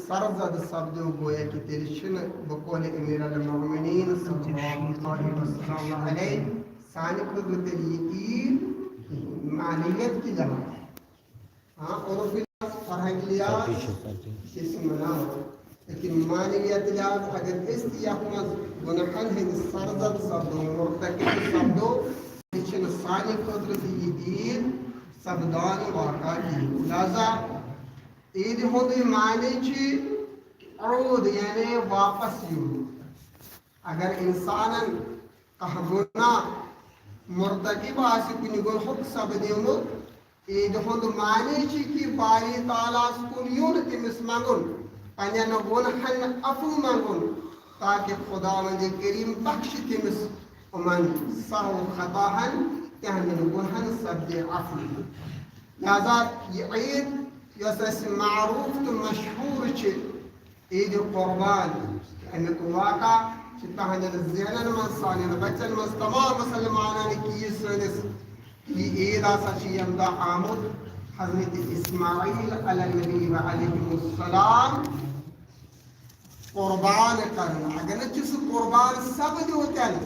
سرزد سبدو گویا کہ تیلشن بقول امیر المؤمنین صلی اللہ علیہ وسلم علیہ سانی خدمت عید معنیت کی جمع ہے. ہاں اور پھر فرہنگ لیاز اسم مناو لیکن معنیت لیاز اگر استیاحمد گناہن ہند سرزد سبدو مرتکب سبدو تیلشن سانی خدمت عید سبدان واقع کی. لہذا عید ہند معنی چھ عود یعنی واپس یون. اگر انسان کہہ گناہ مرتکب آسی کنی گناہک سپدیمت عید ہند معنی چھ کہ باری تعالیٰ کن یون تمس منگن پنن گناہن عفو منگن تاکہ خداوند کریم بخش تمس امن سہو خطاہن تہندن گناہن سپدے عفو. لہذا یہ عید یس اس معروف تو مشہور چھ عید قربان امیک واقع تہندین ذہنن من سانین بچن من تمام مسلمانن کی سنس یہ عید ہسا چھ یم دہ آمد حضرت اسماعیل علی النبی علیہ السلام قربان کرنا. اگر نہ سہ قربان سپدو تیل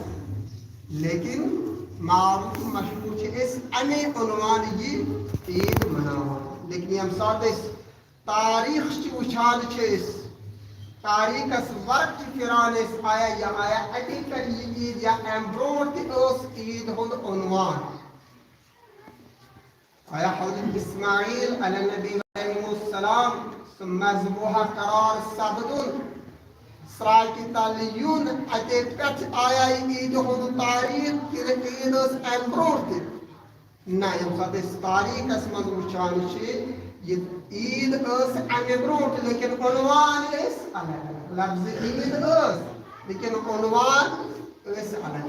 لیکن معروف مشہور چھ اس امی عنوان یہ عید مناوان. لیکن یم سات تاریخ وچھان تاریخ ورق پھران آیا یہ آیا اتی پہ یہ عید یا ام برونٹ عید ہند عنوان آیا حضرت اسماعیل علی النبی علیہ السلام مذبوح قرار سپدن اسرائیل کی تعلیون اتی پہ آیا عید ہند تاریخ کہ عید ام برونٹ نہ یم سات تاریخ من وچھان یہ عید امہ برونٹ لیکن عنوان الگ لفظ عید لیکن عنوان الگ.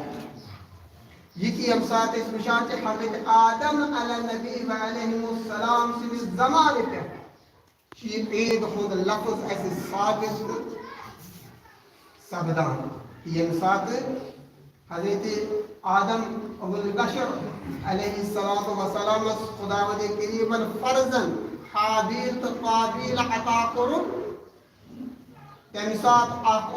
یہ کہ یم سات وچھان حضرت آدم علی النبی علیہ السلام سندس زمان پہ عید ہند لفظ اس ثابت سپدان. یم سات حضرت آدم ابو البشر علیہ السلام خداوند کریم فرزن حابیل تو قابیل عطا کرن تمہ سات اخ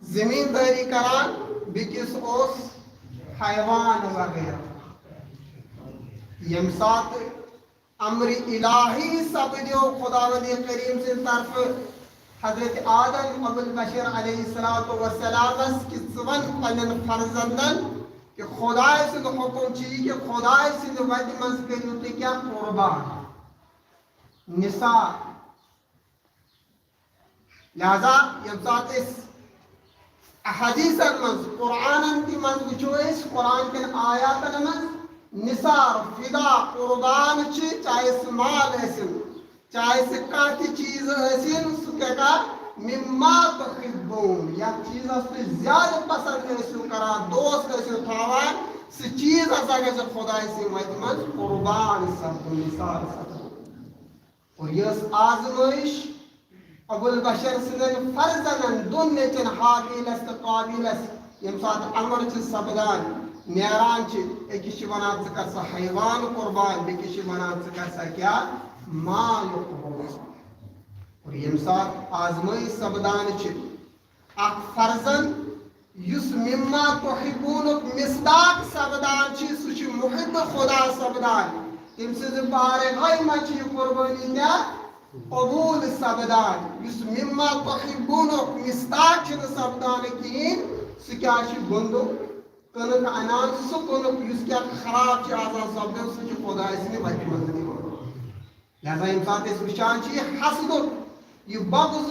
زمینداری کران بیکس حیوان وغیرہ. یم سات امر الہی سپدیو خداوند کریم سے طرف حضرت آدم ابو البشر علیہ السلام کہ ون پنن فرزندن کہ خدای سند حکم چی کہ خدای سند وجہ مز کرو تھی کیا قربان نساء. لہذا یم سات احادیثن مز قرآن کی مز وچو قرآن کن آیاتن مز نثار فدا قربان چاہے مال حسن چاہے کانہ چیز حسن سہ مما تحبون یا چیز زیادہ پسند کران دوست تھوان سہ چیز ہسا گھر خدائے سن وتہ من قربان سپدن نثار سپدن. اور یہ آزمائش ابو البشر سندن فرزنن دون نیچن حابیلس تو قابیلس یم سات امر سپدان نیران اکس ونان ثہ کر سا حیوان قربان بیکس ونان ثہ کر سا کیا مال قربان. اور یم سات آزمائی سپدان اخ فرزن یس مما تحبون مصداق سپدان سہ محب خدا سپدان تم سز بارگاہ من یہ قربانی کیا قبول سپدان. یس مما تحبون مصداق سپدان کہین سہ کیا بندو کنک انان سہ کنک اس کیا خراب آسان سپدان سہ خدا سن وتہ مز. لہذا یم سات وچھان یہ حسد یہ بغض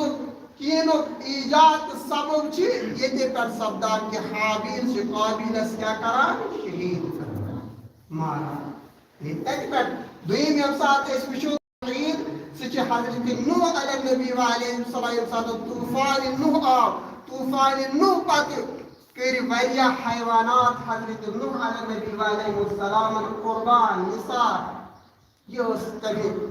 کینک ایجاد سبب یہ پہ سپدان کہ حابیل سے قابیلس کیا کران شہید ماران. تتہ پہ دویم یم سات وچھو عید سہ حضرت نوح علیہ النبی علیہ السلام یم سات طوفان نوح آو طوفان نوح پتہ کر واریاہ حیوانات حضرت نوح علیہ النبی علیہ السلام قربان نثار. یہ تمہ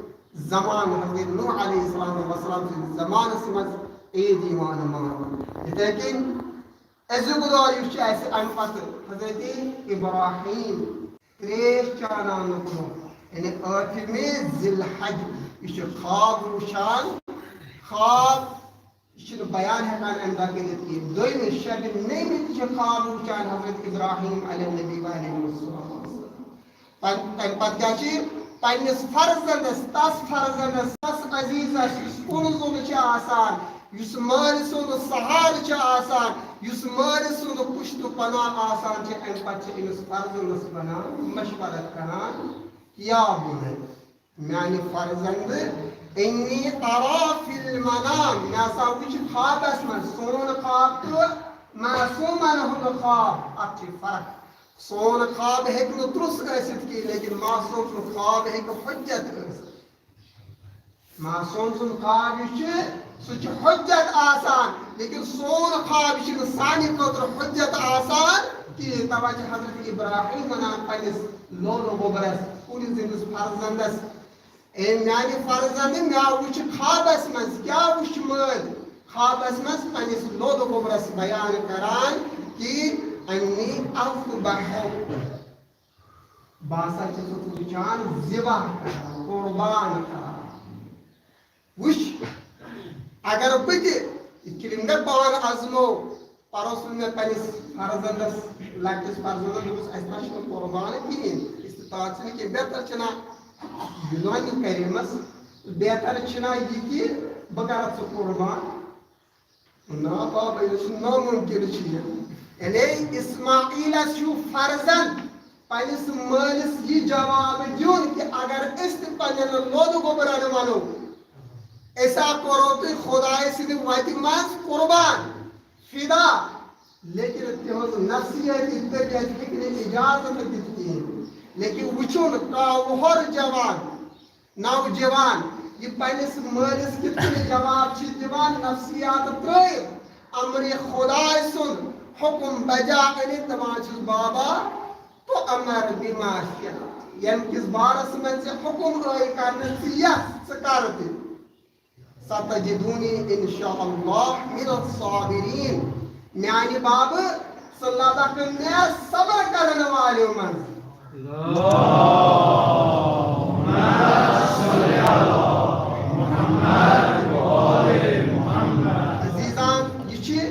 زمان حضرت نوح علیہ السلام سے زمان مز عید ایمان مان. لیکن ازیک دور اس ام پتہ حضرت ابراہیم تریش چانان یعنی 8 ذی الحج یہ خواب وچھان خواب یہ بیان ہیکان امدا کرت کی دویم شب نیم تہ خواب وچان حضرت ابراہیم علیہ نبی و علیہ السلام تم پتہ کیا چھ پنس فرزندس تس فرزندس تس عزیزس یس کن زون آسان یس مال سند سہار آسان یس مال سند پشت پناہ آسان ام پتہ امس فرزندس ونان مشورت کران یا بنے میانہ فرزند انی ارا فی المنام میں ہسا وچ خوابس من سون خواب تو معصومن ہند خواب ات فرق سون خواب ہیک نہ ترس ٲسِتھ کی لیکن معصوم سُنٛد خواب ہیکہ حجت ٲسِتھ معصوم سُنٛد خواب یہ سہ حجت آسان لیکن سون خواب یہ سانہ خاطر حجت آسان کہین توے حضرت ابراہیم ونان پنس لولو گوبرس کُلۍ زندس فرزندس اے میانہ فرزند مے وچھ خوابس مز کیا وچھ مٲلۍ خوابس مز پنس لولو گوبرس بیان کران کہ انی اذبح باسا چھس وچھان ذبح کران قربان کران وچھ اگر بہ تہ مے پان ازمو پروس مے پنس فرزندس لکٹس فرزندس دوپس اس ما چھ قربان کہین استطاعت چھ کہ بہتر چھنا یونانی کریمس بہتر چھنا یہ کہ بہ کرٕ ژٕ قربان نا بابا یہ ناممکن چھ یعنی اسماعیلس چھُ فرزن پنس مالس یہ جواب دیون کہ اگر اس تہ پنن لود گوبرن ونو ایسا کرو تو خدای سند وتہ مز قربان فدا لیکن تہذ نفسیاتی طبیعت ہیکہ اجازت دت کہین لیکن وچھن کاوہر جوان نوجوان یہ پنس مالس کت جواب دیوان نفسیات ترائے امر خدای سن حکم بجا انت دپان چھس بابا تو امر بماشیات یم کس بارس من سے حکم آئی کرنے ث کر تہ ستجدونی انشاء اللہ من الصابرین میانہ باب صلی اللہ علیہ وسلم صبر کرنے والوں من عزیزان یہ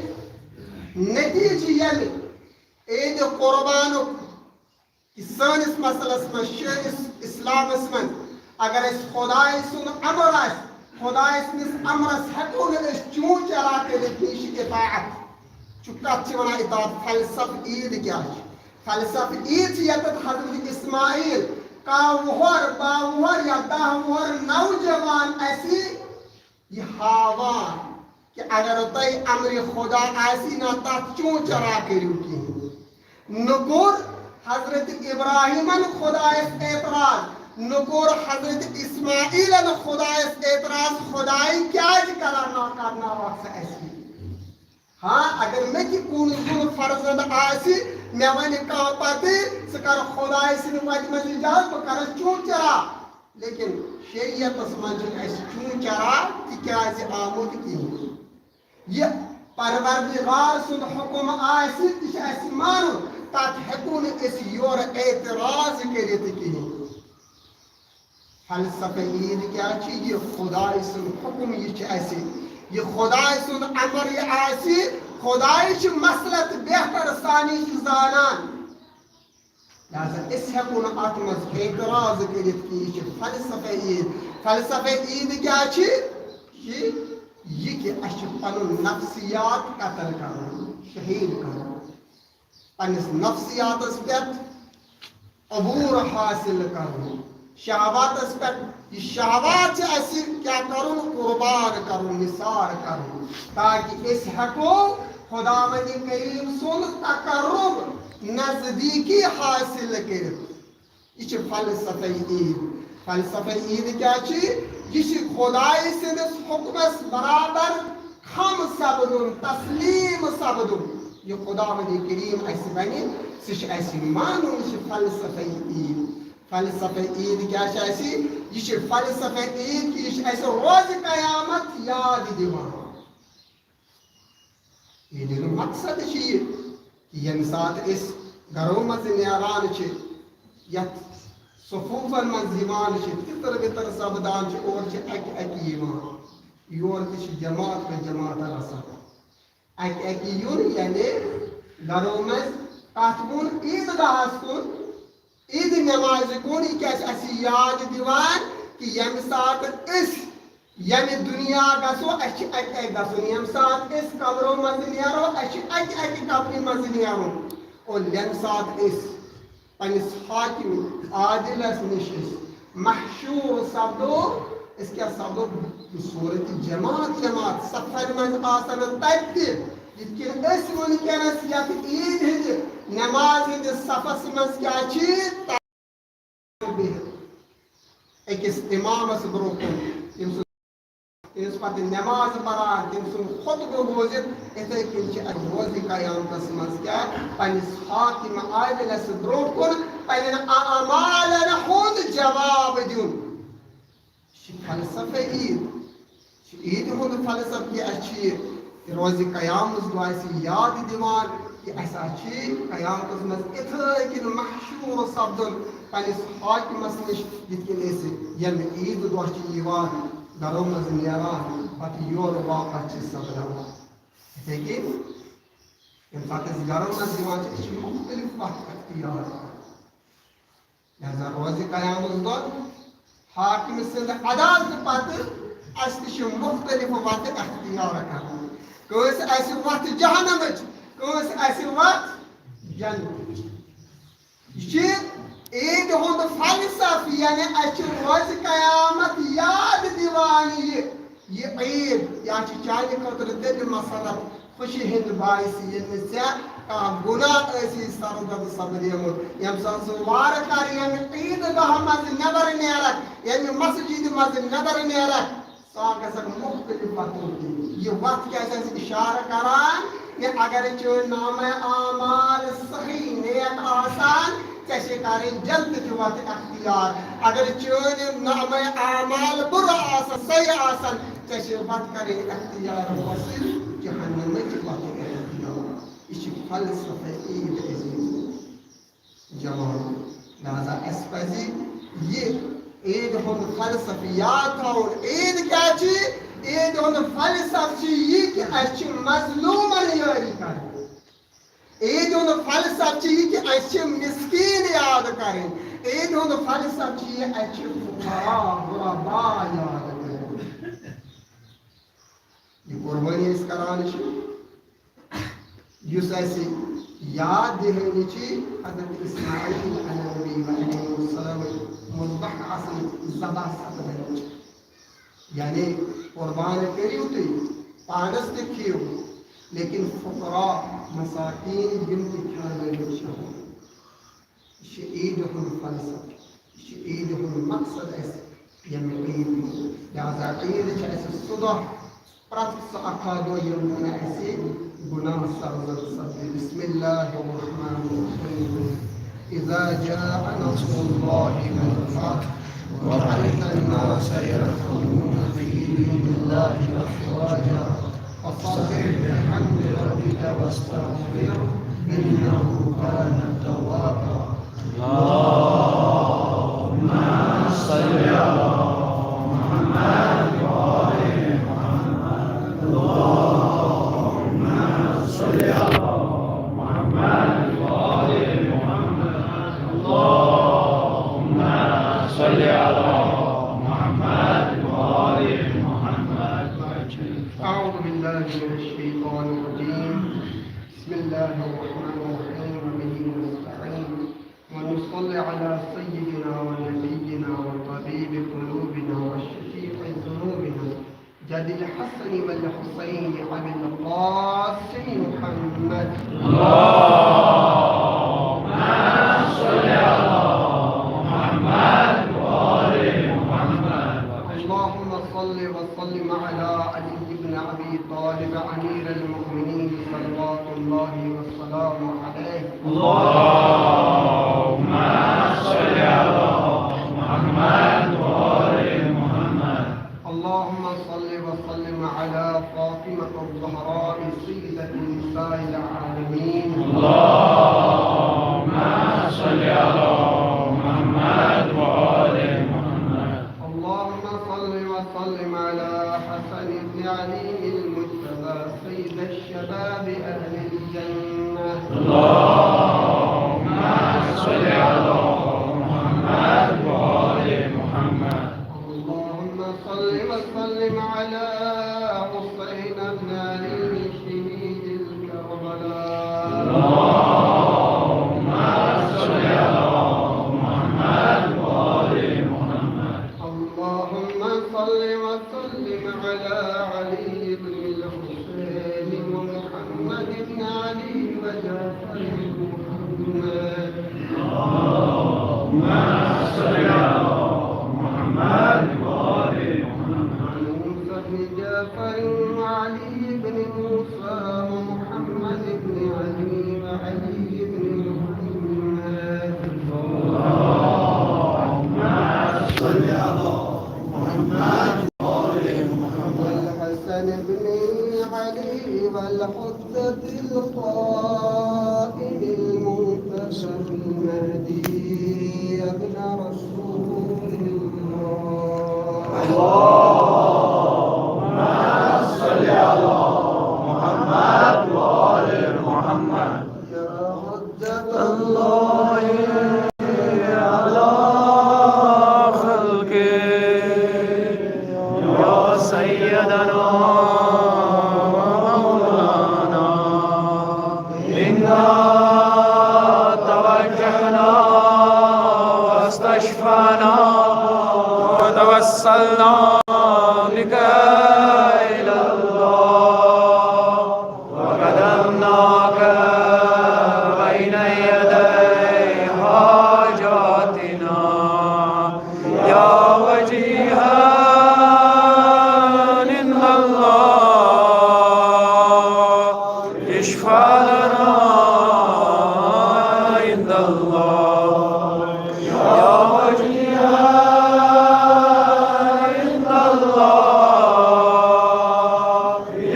نتیجہ یم عید قربان سانس مسلس من شانس اسلامس من اگر اس خدای سن امر آس خدای سنس امرس ہیکو نہ چون چرا کٔرِتھ یہِ چھِ اطاعت کتھ ونان اطاعت فلسف عید کیا فلسف عید چھ یتھ حضرت اسماعیل کاہ وُہر باہ وُہر یا دہ وُہر نوجوان اسی یہ ہاوان کہ اگر تہ امر خدا آسی نا تک چون چرا کرو کہین نہ کور حضرت ابراہیمن خدایس اعتراض نہ کور حضرت اسماعیلن خدایس اعتراض خدای کیاز کران نا کرنا وقت اسی ہاں اگر میں کہ کون زون فرزند آسی میں ون کان پتہ ثہ کر خدای سند وتہ مز اجازت بہ کر چون چرا لیکن شریعتس من چون چرا تکیاز آمد کہین یہ پروردگار سند حکم آسی تہ اس مانن تک ہیکو نہ اس یور اعتراض کرت کہین فلسفہ عید کیا چھ یہ خدای سند حکم یہ اسی یہ خدای سند امر یہ آسی خدای چھ مسلط بہتر سانی زانان لہذا اس ہیکو نہ ات مز اعتراض کرت کہ یہ فلسفہ عید فلسفہ عید کیا چھ یہ کہ اس پن نفسیات قتل کرن شہید کرن پنس نفسیاتس پہ عبور حاصل کرن شہواتس پہ یہ شہوات اس کیا کرن قربان کرن نثار کرن تاکہ اس ہیکو خداوند کریم سن تقرب نزدیکی حاصل کرت یہ فلسفہ عید فلسفہ عید کیا یہ خدای سندس حکمس برابر خم سپدن تسلیم سپدن یہ خداوند کریم اس ونہ سہ اس مانن یہ فلسفہ عید فلسفہ عید کیا یہ فلسفہ عید کہ یہ اس روز قیامت یاد دیوان عید مقصد یہ کہ یم سات اس گھروں مز نیران یت صفوفن من یوان تتر بتر سپدان اور اکہ اکہ یوان یور تہ جماعت و جماعت رسان اکی یون یعنی گھروں مز کت کن عید گاہس کن عید نماز کن یہ اسی یاد دیوان کہ یم سات اس یعنی دنیا گسو اچھ اکی گسن یم سات اس قبروں مز نیرو اچھ اکی قبری مز نیرو اور یم سات اس پنس حاکم عادلس نش محشور سپدو اس کیا سپدو صورت جماعت جماعت سفر مز آسان تتہ یتھ اس ونکس یتھ عید ہند نماز ہند صفس مز کیا اکس امامس برو کن تمس پتہ نماز پران تم سن خطبہ بوزت اتھے کن روز قیامتس مز کیا پنس حاکم عادلس برو کن پنن اعمالن ہند جواب دین فلسفہ عید عید ہند فلسفہ کیا روز قیامت دہ یاد دیوان کہ اسا قیامت مز اتھے کن محشور سپدن پنس حاکمس نش یتھ کن یم عید دہ گھروں مز نیران پتہ یور واپس سپدان اتھے کن یم سات گھروں مز مختلف وقت اختیار لہذا روز قیامت دہ حاکم سند عدالت پتہ اس تہ مختلف وقت اختیار کران کٲنٛسہِ آسہِ وتھ جہنمٕچ کٲنٛسہِ آسہِ وتھ جنتٕچ یہ عید ہند فلسفہ یعنی اچھے روز قیامت یاد دیوان یہ عید یا چانہ خاطر تیل مسرت خوشی ہند باعث یل گناہ سرزد سپدیمت یم سات سہ وار کر یم عید گاہ مز نبر نیرک یم مسجد مز نبر نیرک سا گھک مختلف وتوں یہ وت کیا اشارہ کران کہ اگر چون نام اعمال صحیح نیک آسان ژے کریں جلد تہ وت اختیار اگر چون نام اعمال برا آسان صحیح آسان ژے وت کریں اختیار وصل جہنمچ وت اختیار یہ فلسفہ عید عزیز جوان لہذا اس پزِ یہ عید ہند فلسفہ یاد تھاؤن عید کیا عید ہند فلسفہ یہ کہ اس مظلومن یاری کریں عید ہند فلسفہ یہ کہ اس مسکین یاد کریں عید ہند فلسفہ یہ اس فقراء غربا یاد کریں یہ قربانی اس کران یس اسی یاد دہانی حضرت اسماعیل علیہ السلام مذبح آسان ذبح سپدان یعنی قربان کریو تھی پانس تہ کھیو لیکن فقراء مساکین یم تہ کھانے یہ عید ہند فلسفہ یہ عید ہند مقصد یم عید لہذا عید سہ دہ پرت سہ اکھا دہ یم گناہ سرزد سپدے بسم اللہ الرحمن الرحیم اذا جاء نصر الله والفتح ورأيت الناس يدخلون في دين الله أفواجا فسبح بحمد ربك واستغفره إنه كان توابا اللهم صل على محمد وآل محمد اللهم صل على محمد وآل محمد اللهم صل على محمد وآل محمد أعوذ بالله من الشيطان الرجيم بسم الله الرحمن الرحيم وبه نستعين ونصلي على سيدنا ونبينا وطبيب قلوبنا وشفيع ذنوبنا جد الحسن والحسين أبي القاسم محمد اللهم صل على محمد وآل محمد اللهم صل وسلم على علي بن أبي طالب أمير المؤمنين صلوات الله والسلام عليه اللهم صل على محمد وآل محمد اللهم صل وسلم على فاطمة الزهراء سيدة نساء العالمين اللهم صل على محمد وآل محمد اللهم صل وسلم على حسن علي المجتبى سيد الشباب أهل الجنة. اللهم صل على محمد وآل محمد. اللهم صل وسلم على حسين بن علي شهيد الكربلاء. اللهم صل على محمد وآل محمد. اللهم صل وسلم على علي بن الحسين ومحمد بن علي وجعفر بن محمد. اللهم صل على محمد وآل محمد. موسى بن جعفر وعلي بن موسى ومحمد بن علي وعلي بن محمد. اللهم صل على محمد وآل محمد. والحسن بن علي والحجة القائم المنتشر المهدي ابن رسول الله. اللهم صل على محمد وآل محمد. يا حجة الله على خلقه يا سيدنا ومولانا إنا توجهنا واستشفعنا وتوسلنا بك إلى الله وقدمناك بين يدي حاجاتنا يا وجيها عند الله اشفع لنا عند الله يا وجيها عند الله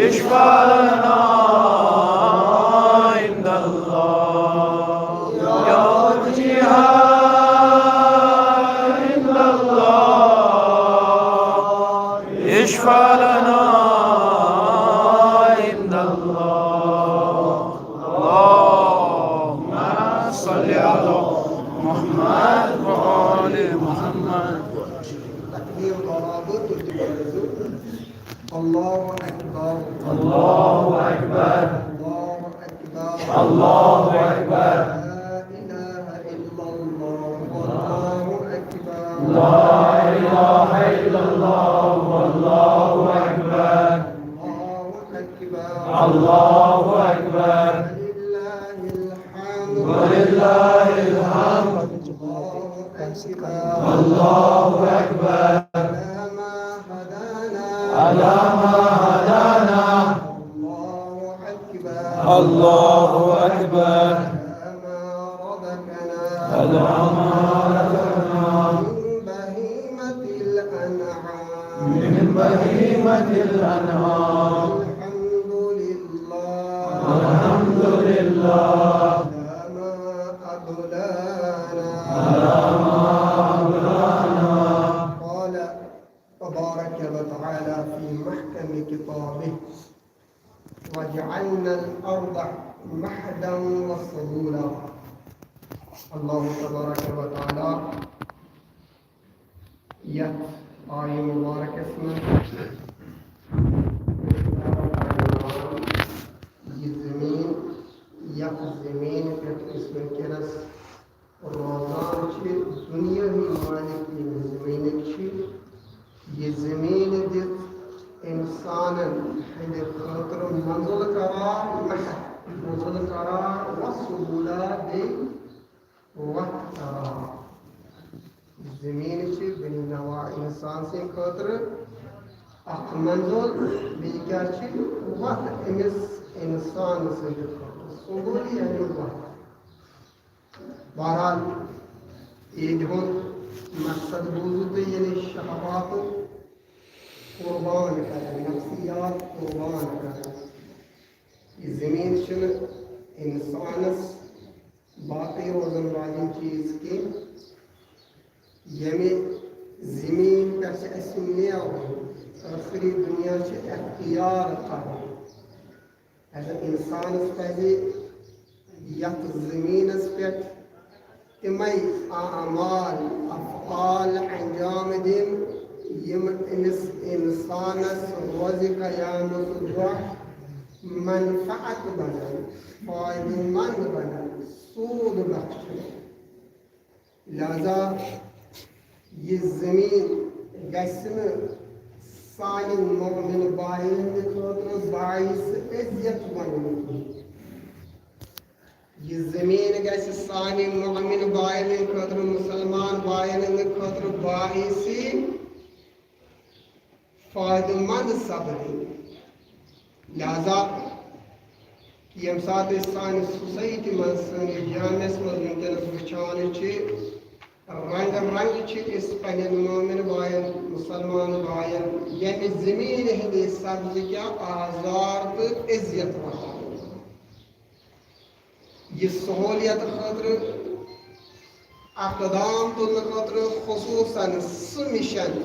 اشفع لنا عند الله يا وجيها عند الله اشفع لنا عند الله. اللهم صل على محمد وآل محمد. تكبير ضرابط الله أكبر. الله أكبر. الله أكبر. الله أكبر. لا إله إلا الله والله أكبر. لا إله إلا الله والله أكبر. الله أكبر. الله أكبر. ولله ولله الحمد. الحمد. الله الله أكبر. أكبر. على ما هدانا. على ما هدانا. الله أكبر. الله أكبر. على ما رزقنا. على ما رزقنا من بهيمة من بهيمة الأنعام. الأنعام. الحمد لله. الحمد لله. على ما على أضلانا. ما قال تبارك وتعالى في محكم كتابه وجعلنا الأرض مهدا وسبلا. الله تبارك وتعالى يت آية مبارك اسمه زمین یک زمین کے اسم کرس روزان چھ دنیا ہی مالک زمین چھ یہ زمین دت انسان ہند خاطر منزل قرار منزل قرار وسبولا دے وقت قرار. زمین چھ بنی نوا انسان سے خاطر اخ منزل بیٚیہِ کیٛاہ چھِ وقت أمِس انسان سٕنٛدِ خٲطرٕ سبوٗل یعنی وقت. بہرحال عیٖدِ ہُنٛد مقصد بوٗزوٕ تُہۍ یعنی شہواتُک قربان کرٕنۍ نفسیات قربان کرٕنۍ. یہِ زٔمیٖن چھِنہٕ اِنسانَس باقٕے روزن والٮ۪ن چیٖز کینٛہہ. ییٚمہِ زٔمیٖن پٮ۪ٹھ چھِ اَسہِ مٮ۪وٕ آخری دنیا سے اختیار کرو اگر انسان پہ یت زمین پہ تمے اعمال افعال انجام دن یم امس انسانس روز قیامت دہ منفعت بنن فائدہ مند بنن سود بخش لہذا یہ زمین گژھِ نہٕ سانہِ مومن بایَن ہٕنٛدِ خٲطرٕ باعث عزت بنُن یہ زمین گژھِ سانہِ مومن بایَن ہٕنٛدِ خٲطرٕ مسلمان بایَن ہٕنٛدِ خٲطرٕ باعث فائدہ مند سپدٕنۍ لہذا ییٚمہِ ساتہٕ أسۍ سانہِ سوسایٹی منٛز سٲنِس جامعس منٛز وٕنکٮ۪نس وٕچھان چھِ رنگ رنگ اس پنن مومن بائن مسلمان بائن یعنی زمین ہندی سبز کیا آزار تو عزت واتان یہ سہولیت خاطر اقدام تلن خاطر خصوصاً سہ مشن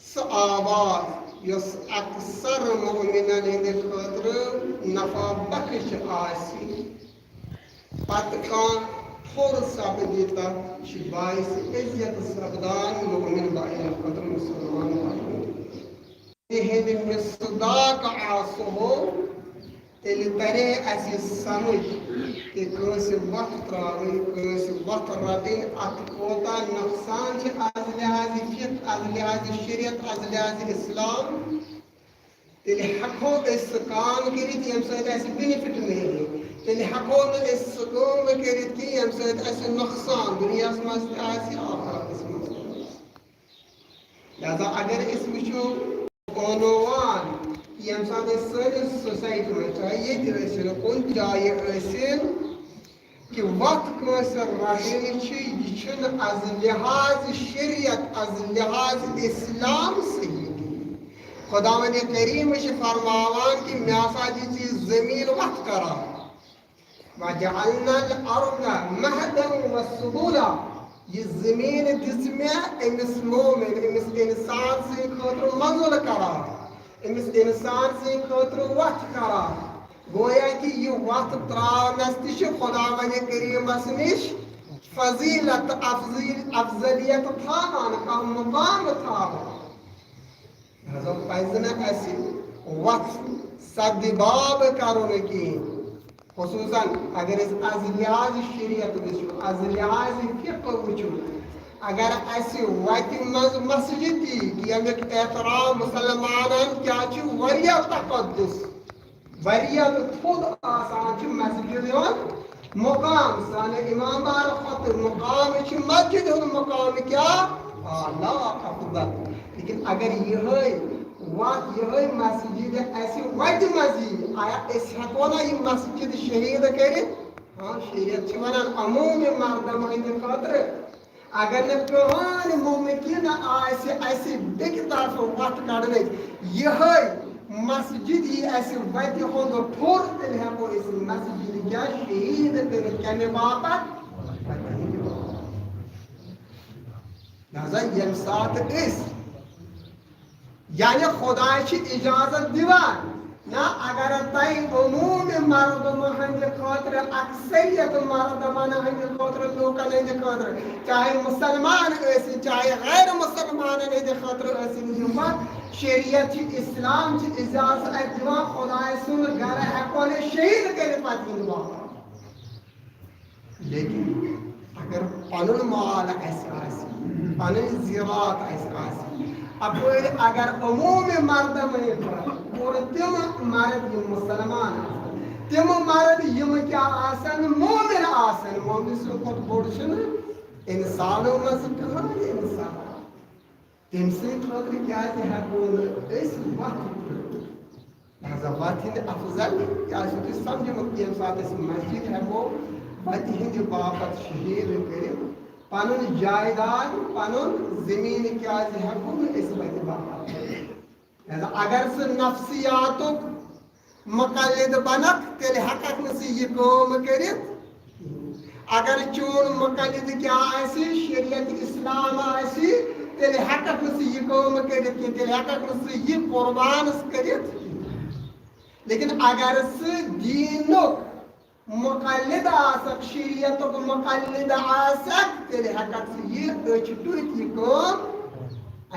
سہ آواز یس اکثر مومنن ہند خاطر نفع بخش آسی پتہ کان تھوڑ سپدی تک باعث عزت سپدان مومن بائن خاطر مسلمان بائن ہند مصداق آسو تیل ترے اسی سمجھ کہ کنس وقت تراوی کنس وقت رٹن ات کوتا نقصان چھ از لحاظ فقہ از لحاظ شریعت از لحاظ اسلام تیل ہکو اس کام کرت یم سۭتۍ اَسہِ بینفٹ میلہِ تیل ہکو نہٕ أسۍ سُہ کٲم کٔرِتھ کینٛہہ ییٚمہِ سۭتۍ اَسہِ نۄقصان دُنیاہس منٛز تہِ آسہِ آخرتس منٛز تہِ آسہِ لہذا اگر أسۍ وٕچھو عنوان ییٚمہِ ساتہٕ أسۍ سٲنِس سوسایٹی منٛز چاہے ییٚتہِ ٲسِن کُنہِ جایہِ ٲسِن کہ وقت کٲنٛسہِ رٹٕنۍ چھِ یہِ چھُنہٕ از لحاظ شریعت از لحاظ اسلام صحیح خداوند کریم چھ فرماوان کہ مے ہسا دِژ زمین وقت قرار وجعلنا الارض مہدا وسبولا یہ زمین دِژ مے امس مومن امس انسان سٕنٛدِ خٲطرٕ منزل قرار امس انسان سٕنٛدِ خٲطرٕ وقت قرار گویا کہ یہ وقت تراونس تہ چھ خداوند کریمس نش فضیلت افضلیت تھاوان کانٛہہ مقام تھاوان لہذا پزِ نہٕ اَسہِ وقت سدباب کرُن کِہیٖنۍ خصوصاً اگر أسۍ از لحاظ شریعت وٕچھو از لحاظ فقہ وٕچھو اگر اَسہِ وتہِ منٛز مسجد تہِ کہ ییٚمیُک احترام مسلمانن کیاہ چھُ واریاہ تقدس واریاہ تھوٚد آسان چھُ مسجد ہُنٛد مقام سانہِ امام بار کھۄتہٕ مقام چھُ مسجد ہُنٛد مقام کیاہ اعلیٰ افضل لیکن اگر یہ وقت یہ مسجد اَسہِ وتہِ منٛز یی آیا أسۍ ہٮ۪کو نا یہِ مسجد شہید کٔرِتھ ہاں شریعت چھِ وَنان عموٗمِ مردم ہٕنٛدِ خٲطرٕ اگر نہٕ کٕہٕنۍ مُمکِن آسہِ اَسہِ بیٚکہِ طرفہٕ وتھ کڑنٕچ یِہٕے مسجد یی اَسہِ وتہِ ہُنٛد ٹھوٚر تیٚلہِ ہٮ۪کو أسۍ مسجد کیاہ شہید کٔرِتھ کَمہِ باپتھ لہذا ییٚمہِ ساتہٕ أسۍ یعنی خدا چھِ اجازت دِوان نہ اگر تۄہہِ عموٗمِ مردمہٕ ہٕنٛدِ خٲطرٕ اکثریت مردمن ہٕنٛدِ خٲطرٕ لوٗکن ہٕنٛدِ خٲطرٕ چاہے مُسلمان ٲسِن چاہے غیر مُسلمانن ہٕنٛدِ خٲطرٕ ٲسِن یِم وقت شریعت چھِ اسلام چھِ اجازت اَتہِ دِوان خۄداے سُنٛد گرٕ ہٮ۪کو نہٕ شہید کٔرِتھ پتہٕ یِنہٕ واپس لیکن اگر پنُن مال اَسہِ آسہِ پنٕنۍ زِراعت اَسہِ آسہِ اپٲرۍ اگر عموٗمِ مردمٕے پوٗرٕ تِم مرد یِم مُسلمان آسن تِم مرد یِم کیٛاہ آسن مومن آسن مومن سٕنٛدِ کھۄتہٕ بوٚڑ چھُنہٕ اِنسانو منٛز کٕہٕنۍ اِنسان تٔمۍ سٕنٛدِ خٲطرٕ کیٛازِ ہٮ۪کو نہٕ أسۍ وقت لہذا وتہِ ہٕنٛدِ افضل کیٛازِ چھُو تُہۍ سمجھمُت ییٚمہِ ساتہٕ أسۍ مسجد ہٮ۪کو وتہِ ہٕنٛدِ باپتھ شہید کٔرِتھ پنُن جائیداد پنُن زمین کیٛازِ ہٮ۪کو نہٕ أسۍ وتہِ باپتھ لہذا اگر سُہ نفسیاتُک مقلد بنکھ تیٚلہِ ہٮ۪ککھ نہٕ ژٕ یہِ کٲم کٔرِتھ اگر چون مقلد کیٛاہ آسہِ شریعت اسلام آسہِ تیلہِ ہٮ۪ککھ نہٕ ژٕ یہِ کٲم کٔرِتھ کینٛہہ تیٚلہِ ہٮ۪ککھ نہٕ ژٕ یہِ قۄربان کٔرِتھ لیکن اگر ژٕ دیٖنُک مُقلِد آسکھ شریعتُک مُقلِد آسکھ تیٚلہِ ہٮ۪ککھ ژٕ یہِ أچھ ٹُتھ یہِ کٲم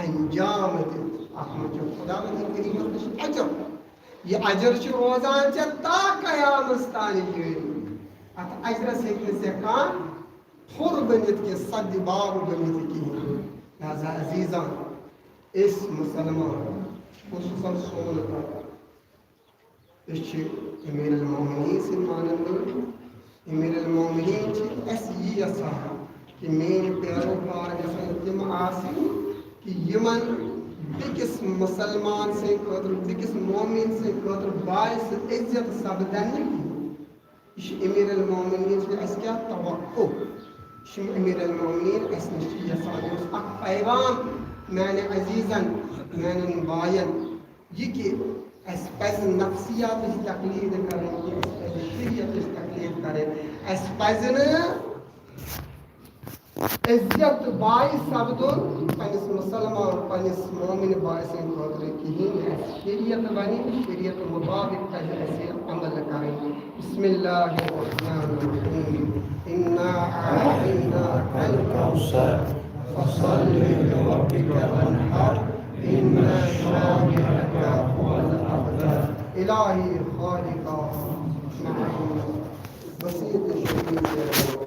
انجام دِتھ اَتھ منٛز چھُ خۄدا بٔنی کٔریٖمَس نِش اجر یہِ اجر چھُ روزان ژےٚ تا قیامَس تانۍ جٲری اَتھ اجرس ہیٚکہِ نہٕ ژےٚ کانٛہہ تھوٚر بٔنِتھ کینٛہہ سدِ باب بٔنِتھ کِہیٖنۍ لہذا عزیٖزان أسۍ مُسلمان خصوٗصاً سون أسۍ چھِ أمیٖر المومنیٖن سٕنٛدۍ مانَن وٲلۍ أمیٖر المومنیٖن چھِ اَسہِ یی یَژھان کہِ میٛٲنۍ پیروکار گژھن تِم آسٕنۍ کہِ یِمن بیٚکِس مُسلمان سٕنٛدِ خٲطرٕ بیٚکِس مومِن سٕنٛدِ خٲطرٕ باعث عزت سپدن نہٕ کِہیٖنۍ یہِ چھُ أمیٖر المومنیٖن سٕنٛدۍ اَسہِ کیٛاہ توقع یہِ چھُ أمیٖر المومنیٖن اَسہِ نِش چھِ یَژھان یہِ اوس اکھ پیغام میانہِ عزیٖزن میانٮ۪ن بایَن یہِ کہِ اَسہِ پَزِ نفسِیاتٕچ تکلیٖد کَرٕنۍ کینٛہہ اَسہِ پَزِ شریعتٕچ تکلیٖد کَرٕنۍ اَسہِ پَزِ نہٕ عزت باعث سپدُن پنٛنِس مُسلمان پنٛنِس مومِن باے سٕنٛدِ خٲطرٕ کِہیٖنۍ اَسہِ شریعت بَنہِ شریعت مُطابق پَزِ اَسہِ عمل کَرٕنۍ بسم اللہ الرحمن الرحیم اِنا اعطیناک الکوثر فصل لربک وانحر ان شانئک هو الابتر الہی خالقہ وسیع